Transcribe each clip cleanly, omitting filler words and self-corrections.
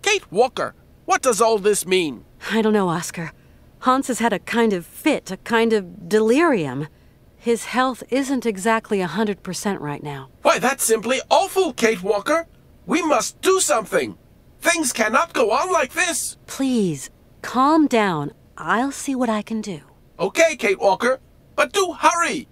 Kate Walker, what does all this mean? I don't know, Oscar. Hans has had a kind of fit, a kind of delirium. His health isn't exactly 100% right now. Why, that's simply awful, Kate Walker. We must do something. Things cannot go on like this. Please, calm down. I'll see what I can do. Okay, Kate Walker, but do hurry.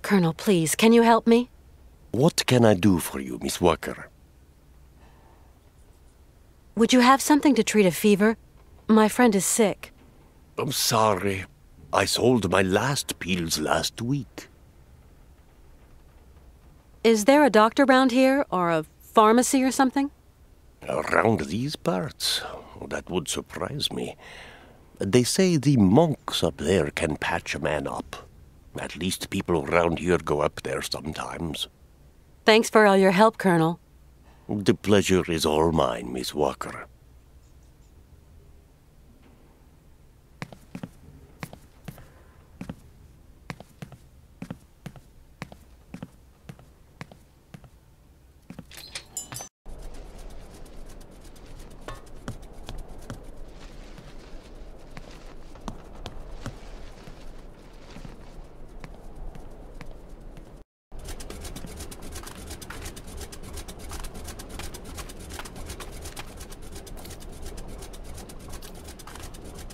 Colonel, please, can you help me? What can I do for you, Miss Walker? Would you have something to treat a fever? My friend is sick. I'm sorry. I sold my last pills last week. Is there a doctor around here, or a pharmacy or something? Around these parts? That would surprise me. They say the monks up there can patch a man up. At least people around here go up there sometimes. Thanks for all your help, Colonel. The pleasure is all mine, Miss Walker.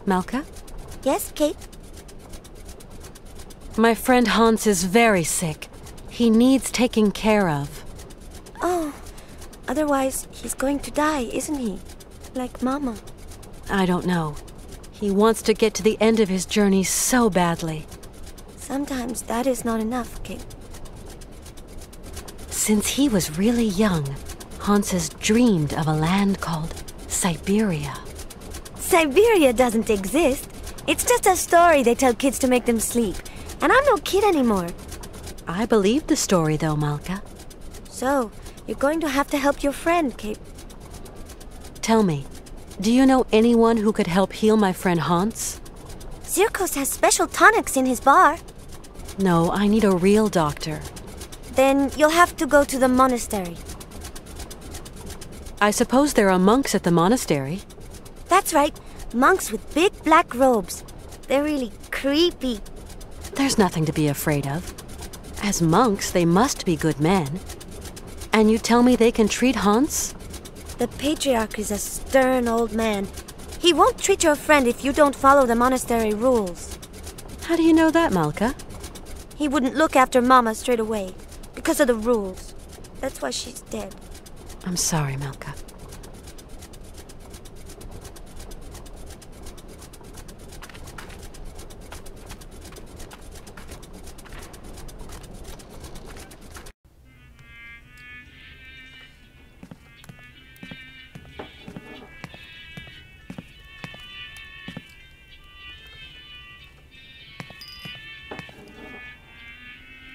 Malka? Yes, Kate? My friend Hans is very sick. He needs taking care of. Oh, otherwise he's going to die, isn't he? Like Mama. I don't know. He wants to get to the end of his journey so badly. Sometimes that is not enough, Kate. Since he was really young, Hans has dreamed of a land called Syberia. Syberia doesn't exist. It's just a story they tell kids to make them sleep. And I'm no kid anymore. I believe the story, though, Malka. So, you're going to have to help your friend, Kate. Tell me, do you know anyone who could help heal my friend Hans? Zirkos has special tonics in his bar. No, I need a real doctor. Then you'll have to go to the monastery. I suppose there are monks at the monastery. That's right. Monks with big black robes. They're really creepy. There's nothing to be afraid of. As monks, they must be good men. And you tell me they can treat Hans? The patriarch is a stern old man. He won't treat your friend if you don't follow the monastery rules. How do you know that, Malka? He wouldn't look after Mama straight away, because of the rules. That's why she's dead. I'm sorry, Malka.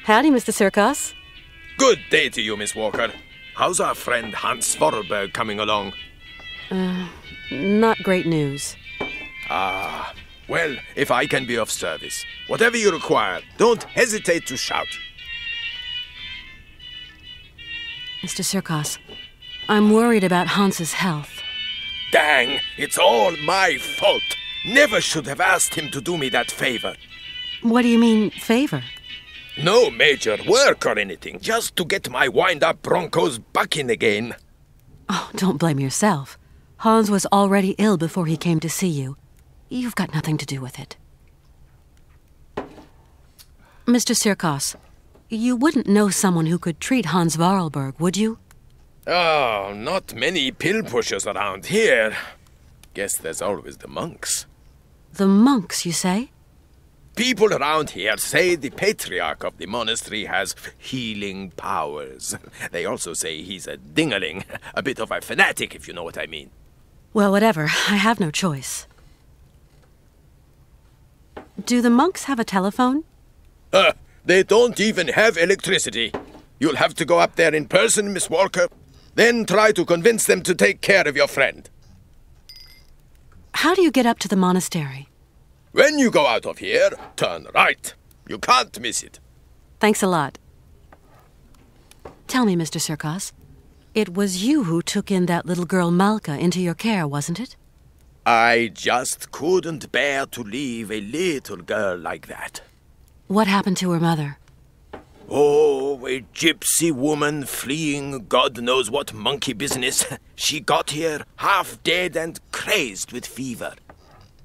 Howdy, Mr. Syberia. Good day to you, Miss Walker. How's our friend Hans Vorarlberg coming along? Not great news. Ah, well, if I can be of service, whatever you require, don't hesitate to shout. Mr. Syberia, I'm worried about Hans's health. Dang, it's all my fault. Never should have asked him to do me that favor. What do you mean, favor? No major work or anything, just to get my wind-up Broncos bucking again. Oh, don't blame yourself. Hans was already ill before he came to see you. You've got nothing to do with it. Mr. Syberia, you wouldn't know someone who could treat Hans Vorarlberg, would you? Oh, not many pill pushers around here. Guess there's always the monks. The monks, you say? People around here say the patriarch of the monastery has healing powers. They also say he's a dingaling, a bit of a fanatic, if you know what I mean. Well, whatever. I have no choice. Do the monks have a telephone? They don't even have electricity. You'll have to go up there in person, Miss Walker. Then try to convince them to take care of your friend. How do you get up to the monastery? When you go out of here, turn right. You can't miss it. Thanks a lot. Tell me, Mr. Sirkos, it was you who took in that little girl Malka into your care, wasn't it? I just couldn't bear to leave a little girl like that. What happened to her mother? Oh, a gypsy woman fleeing God knows what monkey business. She got here half dead and crazed with fever.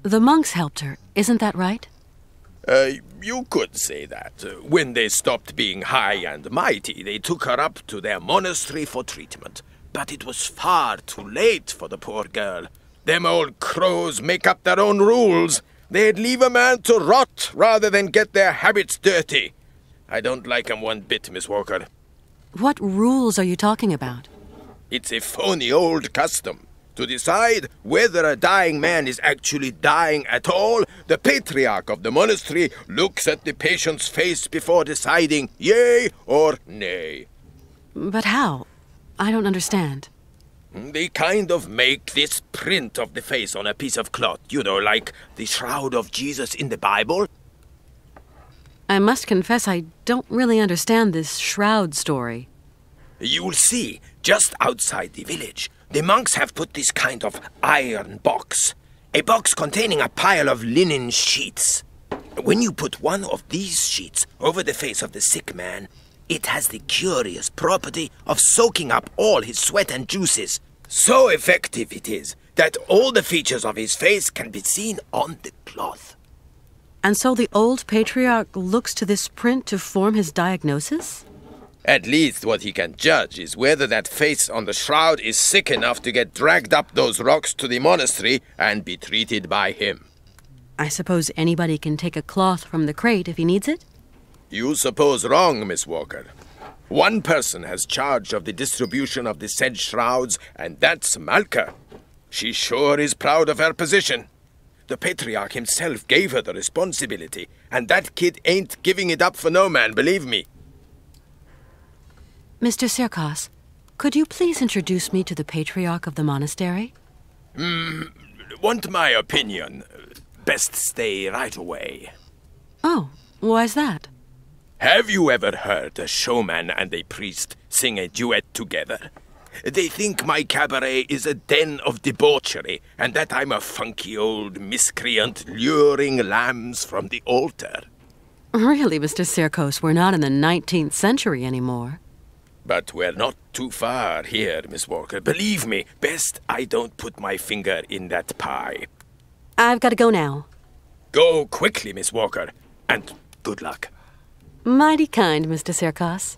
The monks helped her, isn't that right? You could say that. When they stopped being high and mighty, they took her up to their monastery for treatment. But it was far too late for the poor girl. Them old crows make up their own rules. They'd leave a man to rot rather than get their habits dirty. I don't like 'em one bit, Miss Walker. What rules are you talking about? It's a phony old custom. To decide whether a dying man is actually dying at all, the patriarch of the monastery looks at the patient's face before deciding yea or nay. But how? I don't understand. They kind of make this print of the face on a piece of cloth, you know, like the shroud of Jesus in the Bible. I must confess I don't really understand this shroud story. You'll see, just outside the village, the monks have put this kind of iron box. A box containing a pile of linen sheets. When you put one of these sheets over the face of the sick man, it has the curious property of soaking up all his sweat and juices. So effective it is that all the features of his face can be seen on the cloth. And so the old patriarch looks to this print to form his diagnosis? At least what he can judge is whether that face on the shroud is sick enough to get dragged up those rocks to the monastery and be treated by him. I suppose anybody can take a cloth from the crate if he needs it? You suppose wrong, Miss Walker. One person has charge of the distribution of the said shrouds, and that's Malka. She sure is proud of her position. The patriarch himself gave her the responsibility, and that kid ain't giving it up for no man, believe me. Mr. Sirkos, could you please introduce me to the patriarch of the monastery? Want my opinion? Best stay right away. Oh, why's that? Have you ever heard a showman and a priest sing a duet together? They think my cabaret is a den of debauchery, and that I'm a funky old miscreant luring lambs from the altar. Really, Mr. Sirkos, we're not in the 19th century anymore. But we're not too far here, Miss Walker. Believe me, best I don't put my finger in that pie. I've got to go now. Go quickly, Miss Walker, and good luck. Mighty kind, Mr. Sirkos.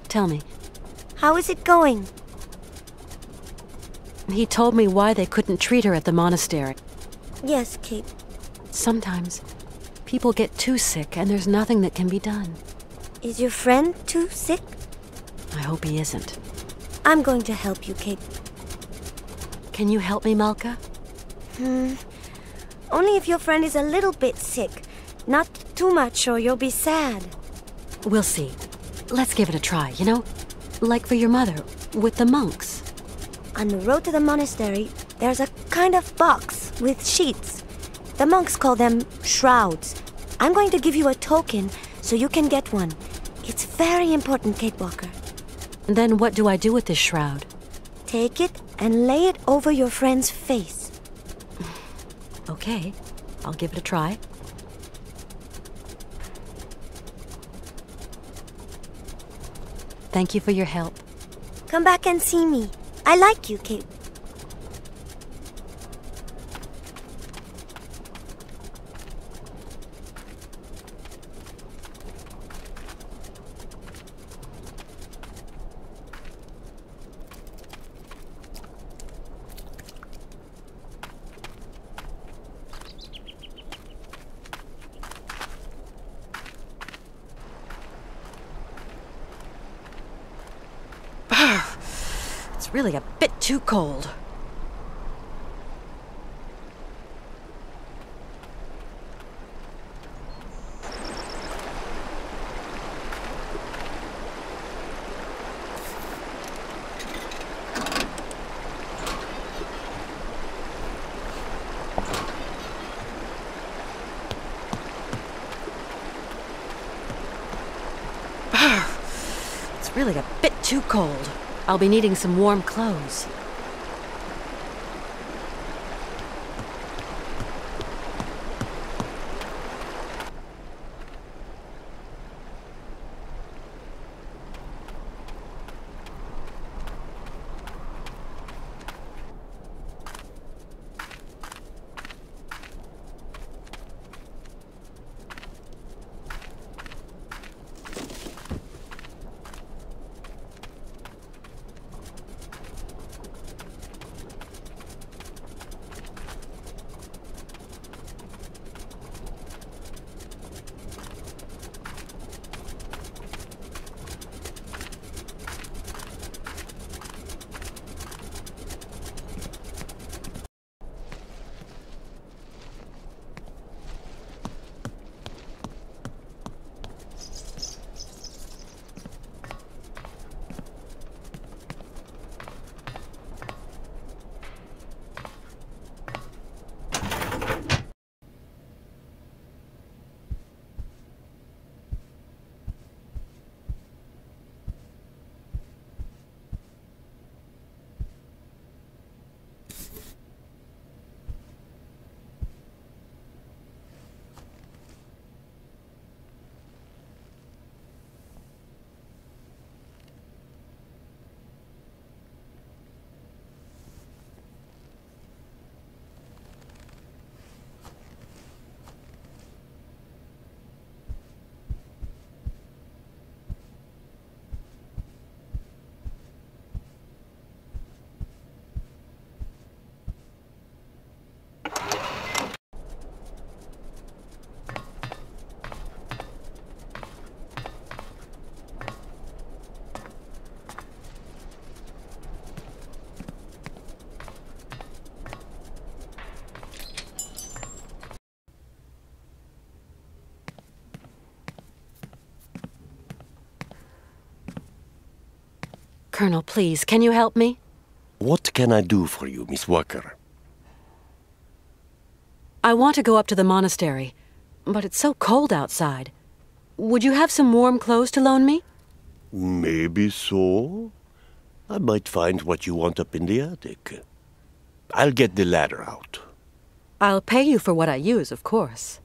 Tell me. How is it going? He told me why they couldn't treat her at the monastery. Yes, Kate. Sometimes people get too sick and there's nothing that can be done. Is your friend too sick? I hope he isn't. I'm going to help you, Kate. Can you help me, Malka? Only if your friend is a little bit sick. Not too much or you'll be sad. We'll see. Let's give it a try, you know? Like for your mother, with the monks. On the road to the monastery, there's a kind of box with sheets. The monks call them shrouds. I'm going to give you a token so you can get one. It's very important, Kate Walker. Then what do I do with this shroud? Take it and lay it over your friend's face. Okay, I'll give it a try. Thank you for your help. Come back and see me. I like you, Kate. It's really a bit too cold. It's really a bit too cold. I'll be needing some warm clothes. Colonel, please, can you help me? What can I do for you, Miss Walker? I want to go up to the monastery, but it's so cold outside. Would you have some warm clothes to loan me? Maybe so. I might find what you want up in the attic. I'll get the ladder out. I'll pay you for what I use, of course.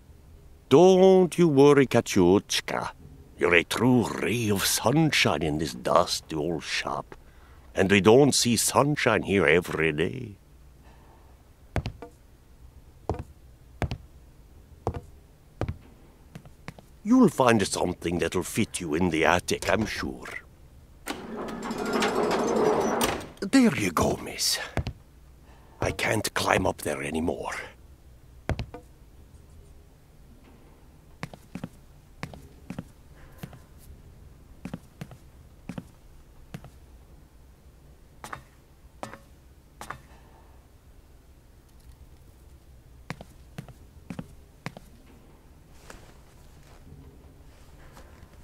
Don't you worry, Kachuchka. You're a true ray of sunshine in this dusty old shop. And we don't see sunshine here every day. You'll find something that'll fit you in the attic, I'm sure. There you go, miss. I can't climb up there anymore.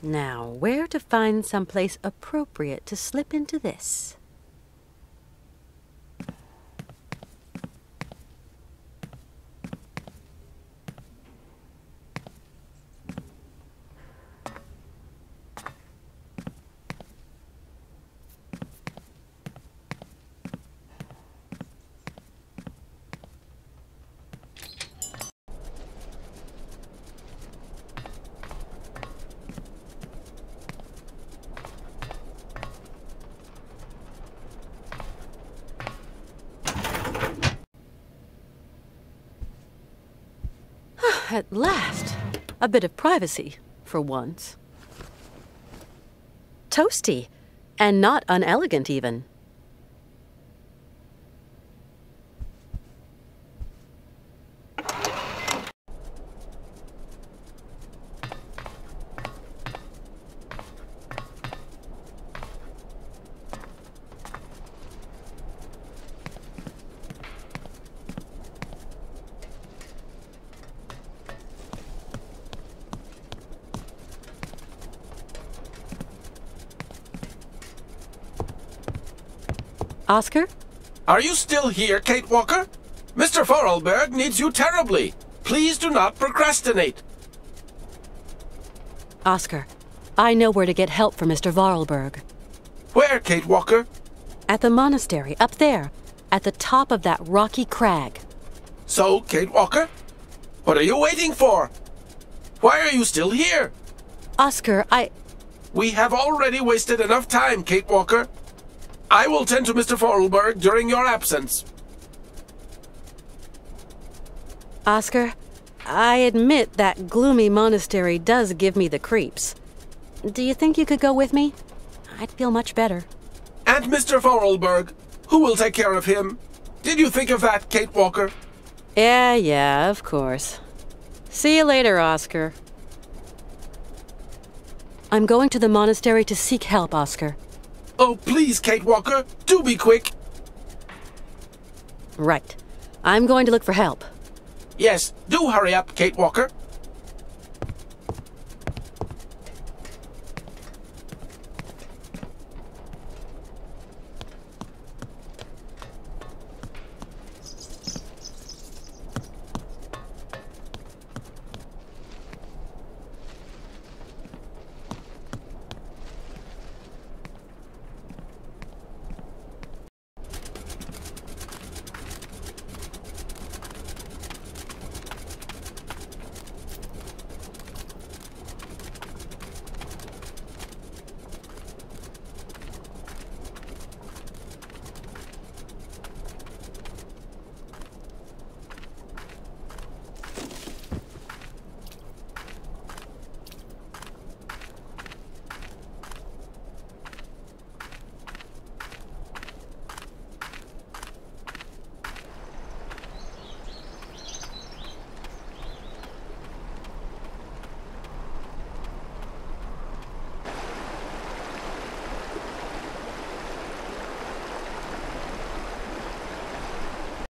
Now, where to find someplace appropriate to slip into this? At last, a bit of privacy, for once. Toasty, and not unelegant even. Oscar? Are you still here, Kate Walker? Mr. Vorarlberg needs you terribly. Please do not procrastinate. Oscar, I know where to get help for Mr. Vorarlberg. Where, Kate Walker? At the monastery, up there, at the top of that rocky crag. So, Kate Walker, what are you waiting for? Why are you still here? Oscar, We have already wasted enough time, Kate Walker. I will tend to Mr. Vorarlberg during your absence. Oscar, I admit that gloomy monastery does give me the creeps. Do you think you could go with me? I'd feel much better. And Mr. Vorarlberg, who will take care of him? Did you think of that, Kate Walker? Yeah, of course. See you later, Oscar. I'm going to the monastery to seek help, Oscar. Oh, please, Kate Walker, do be quick. Right. I'm going to look for help. Yes, do hurry up, Kate Walker.